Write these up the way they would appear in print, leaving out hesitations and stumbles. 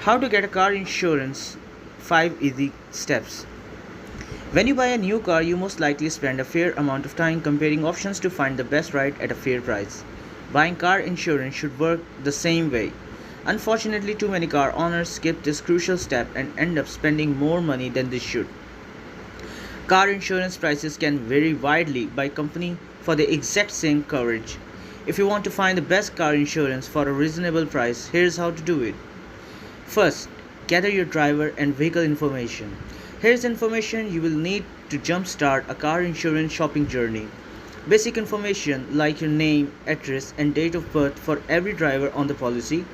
How to get a car insurance 5 easy steps. When you buy a new car, you most likely spend a fair amount of time comparing options to find the best ride at a fair price. Buying car insurance should work the same way. Unfortunately, too many car owners skip this crucial step and end up spending more money than they should. Car insurance prices can vary widely by company for the exact same coverage. If you want to find the best car insurance for a reasonable price, here's how to do it. First, gather your driver and vehicle information. Here's information you will need to jumpstart a car insurance shopping journey. Basic information like your name, address, and date of birth for every driver on the policy.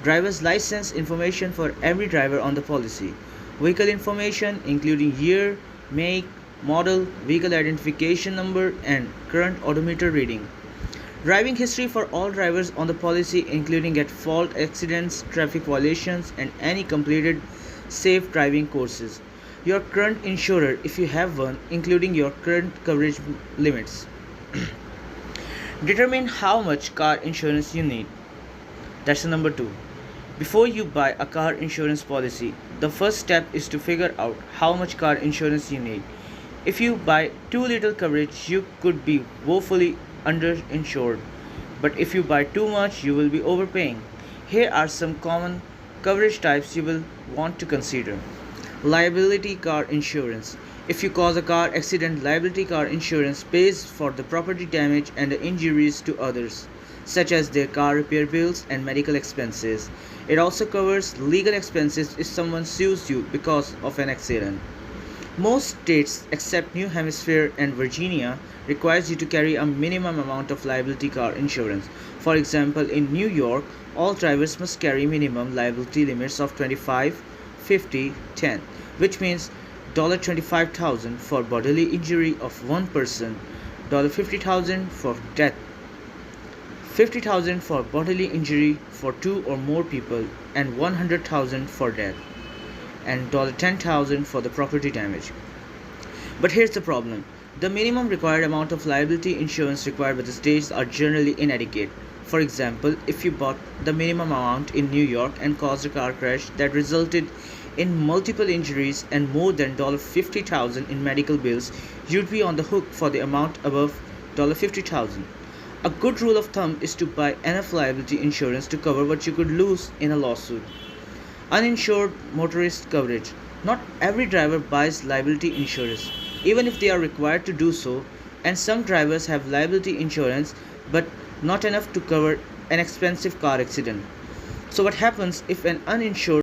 Driver's license information for every driver on the policy. Vehicle information including year, make, model, vehicle identification number, and current odometer reading. Driving history for all drivers on the policy, including at fault accidents, traffic violations, and any completed safe driving courses. Your current insurer, if you have one, including your current coverage limits. Determine how much car insurance you need. That's the number 2. Before you buy a car insurance policy, the first step is to figure out how much car insurance you need. If you buy too little coverage, you could be woefully underinsured, but if you buy too much, you will be overpaying. Here are some common coverage types you will want to consider. Liability car insurance. If you cause a car accident, liability car insurance pays for the property damage and the injuries to others, such as their car repair bills and medical expenses. It also covers legal expenses if someone sues you because of an accident. Most states except New Hampshire and Virginia requires you to carry a minimum amount of liability car insurance. For example, in New York, all drivers must carry minimum liability limits of 25, 50, 10, which means $25,000 for bodily injury of one person, $50,000 for death, $50,000 for bodily injury for 2 or more people, and $100,000 for death, and $10,000 for the property damage. But here's the problem. The minimum required amount of liability insurance required by the states are generally inadequate. For example, if you bought the minimum amount in New York and caused a car crash that resulted in multiple injuries and more than $50,000 in medical bills, you'd be on the hook for the amount above $50,000. A good rule of thumb is to buy enough liability insurance to cover what you could lose in a lawsuit. Uninsured motorist coverage. Not every driver buys liability insurance, even if they are required to do so, and some drivers have liability insurance but not enough to cover an expensive car accident. So what happens if an uninsured